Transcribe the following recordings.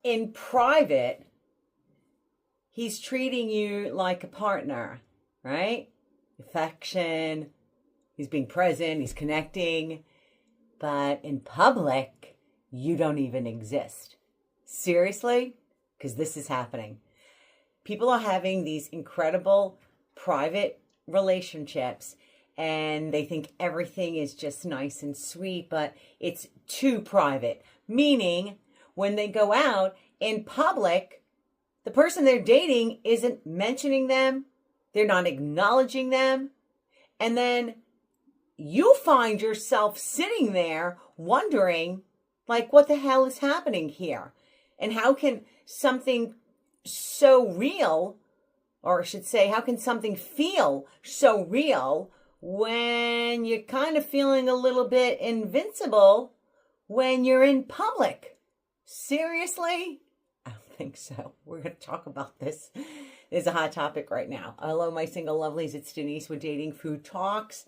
In private, he's treating you like a partner, right? Affection, he's being present, he's connecting. But in public, you don't even exist. Seriously? Because this is happening. People are having these incredible private relationships and they think everything is just nice and sweet, but it's too private. Meaning, when they go out in public, the person they're dating isn't mentioning them, they're not acknowledging them, and then you find yourself sitting there wondering, like, what the hell is happening here? And how can something so real, or I should say, how can something feel so real when you're kind of feeling a little bit invincible when you're in public? Seriously? I don't think so. We're going to talk about this. It's a hot topic right now. Hello, my single lovelies. It's Denise with Dating Food Talks.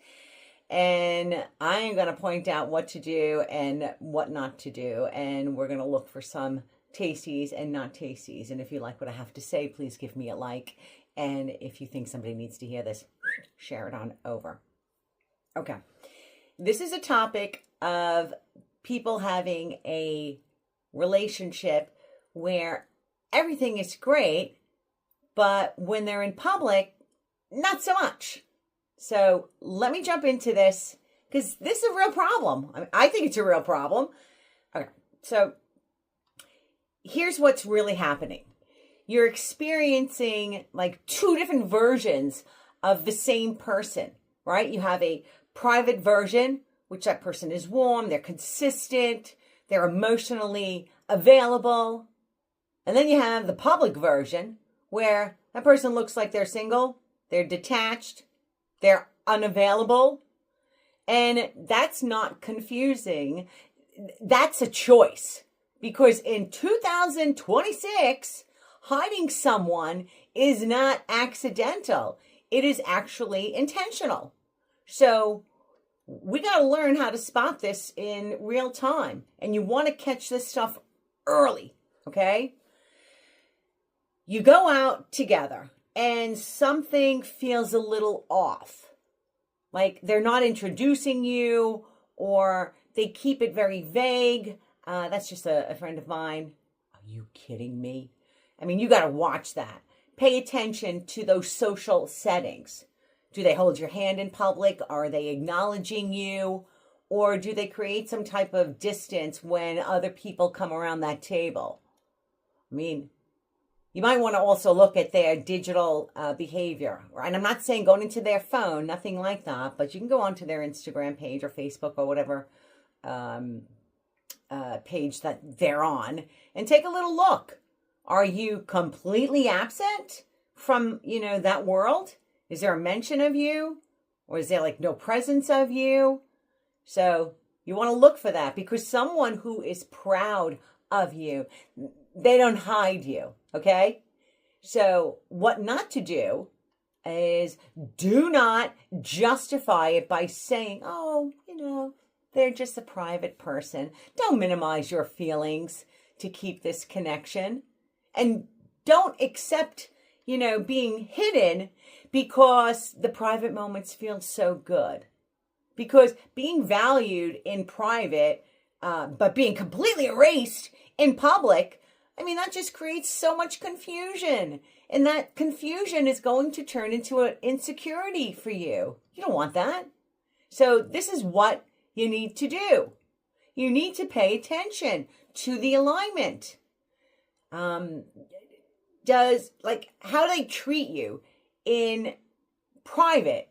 And I am going to point out what to do and what not to do. And we're going to look for some tasties and not tasties. And if you like what I have to say, please give me a like. And if you think somebody needs to hear this, share it on over. Okay. This is a topic of people having a relationship where everything is great, but when they're in public, not so much. So let me jump into this because this is a real problem. I think it's a real problem. Okay, so here's what's really happening. You're experiencing like two different versions of the same person, right? You have a private version, which that person is warm, they're consistent, they're emotionally available. And then you have the public version where that person looks like they're single, they're detached, they're unavailable, and that's not confusing. That's a choice, because in 2026, hiding someone is not accidental. It is actually intentional. So we got to learn how to spot this in real time, and you want to catch this stuff early, okay? You go out together and something feels a little off. Like they're not introducing you, or they keep it very vague. That's just a friend of mine. Are you kidding me? I mean, you got to watch that. Pay attention to those social settings. Do they hold your hand in public? Are they acknowledging you? Or do they create some type of distance when other people come around that table? I mean, you might want to also look at their digital behavior. And I'm not saying going into their phone, nothing like that, but you can go onto their Instagram page or Facebook or whatever page that they're on and take a little look. Are you completely absent from, that world? Is there a mention of you? Or is there like no presence of you? So you want to look for that, because someone who is proud of you, they don't hide you, okay? So what not to do is do not justify it by saying, oh, they're just a private person. Don't minimize your feelings to keep this connection. And don't accept, being hidden because the private moments feel so good. Because being valued in private, but being completely erased in public, that just creates so much confusion. And that confusion is going to turn into an insecurity for you. You don't want that. So this is what you need to do. You need to pay attention to the alignment. How they treat you in private,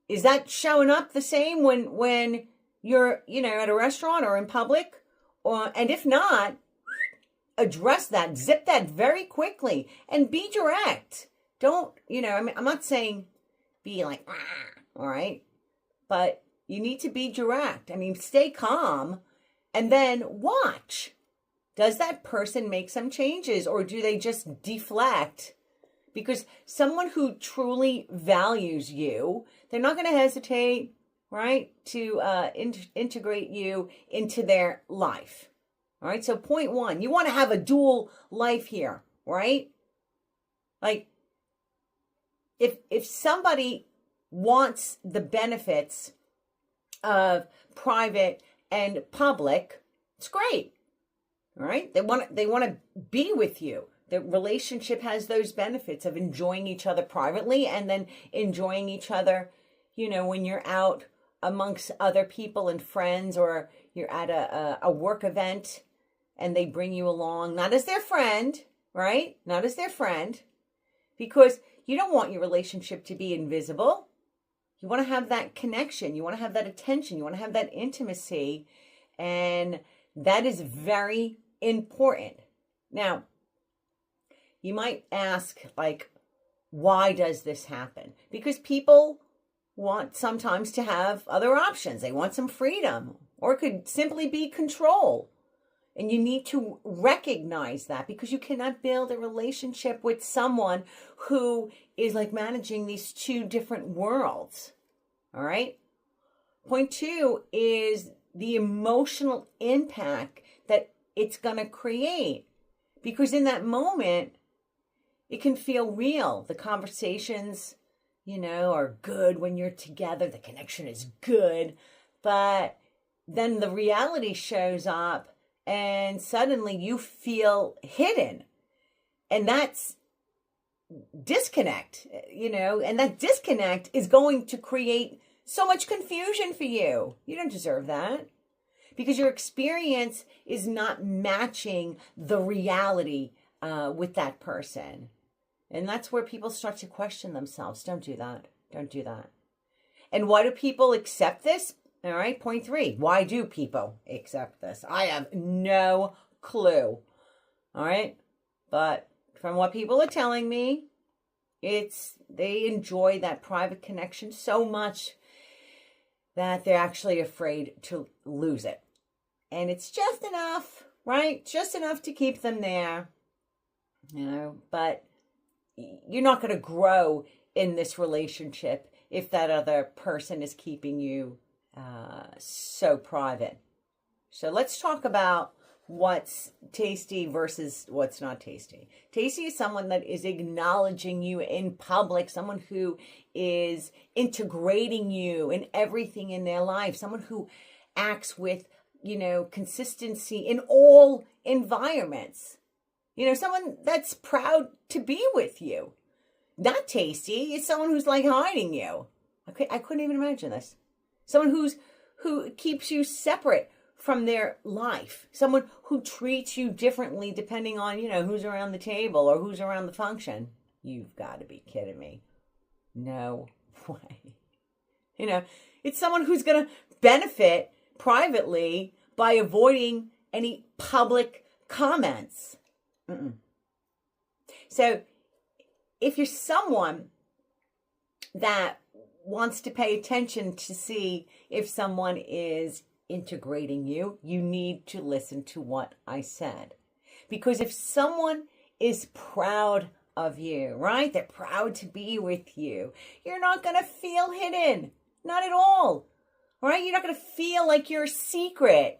is that showing up the same when you're, at a restaurant or in public? And if not, address that, zip that very quickly and be direct. Don't, I'm not saying be like, all right, but you need to be direct. Stay calm and then watch. Does that person make some changes, or do they just deflect? Because someone who truly values you, they're not going to hesitate, right, to integrate you into their life. All right. So point one, you want to have a dual life here, right? Like if somebody wants the benefits of private and public, it's great. All right. They want to be with you. The relationship has those benefits of enjoying each other privately and then enjoying each other, when you're out amongst other people and friends, or you're at a work event and they bring you along, not as their friend, right? Not as their friend, because you don't want your relationship to be invisible. You want to have that connection. You want to have that attention. You want to have that intimacy. And that is very important. Now, you might ask, like, why does this happen? Because people want sometimes to have other options. They want some freedom, or it could simply be control. And you need to recognize that, because you cannot build a relationship with someone who is like managing these two different worlds. All right. Point two is the emotional impact that it's going to create, because in that moment, it can feel real. The conversations, are good when you're together. The connection is good. But then the reality shows up and suddenly you feel hidden. And that's disconnect, and that disconnect is going to create so much confusion for you. You don't deserve that, because your experience is not matching the reality with that person. And that's where people start to question themselves. Don't do that. Don't do that. And why do people accept this? All right, point three. Why do people accept this? I have no clue. All right. But from what people are telling me, they enjoy that private connection so much that they're actually afraid to lose it. And it's just enough, right? Just enough to keep them there, but you're not going to grow in this relationship if that other person is keeping you so private. So let's talk about what's tasty versus what's not tasty. Tasty is someone that is acknowledging you in public, someone who is integrating you in everything in their life, someone who acts with, consistency in all environments. Someone that's proud to be with you. Not tasty is someone who's like hiding you. I couldn't even imagine this. Someone who keeps you separate from their life. Someone who treats you differently depending on, who's around the table or who's around the function. You've got to be kidding me. No way. It's someone who's going to benefit privately by avoiding any public comments. So if you're someone that wants to pay attention to see if someone is integrating you, you need to listen to what I said. Because if someone is proud of you, right? They're proud to be with you. You're not going to feel hidden. Not at all. Right? You're not going to feel like you're a secret.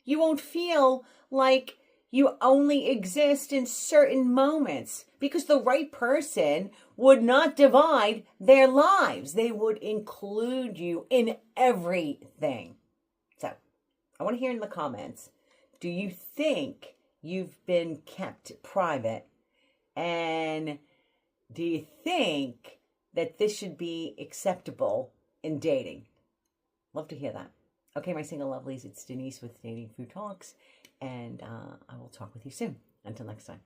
You won't feel like you only exist in certain moments, because the right person would not divide their lives. They would include you in everything. So I want to hear in the comments, do you think you've been kept private? And do you think that this should be acceptable in dating? Love to hear that. Okay, my single lovelies, it's Denise with Dating Food Talks, and I will talk with you soon. Until next time.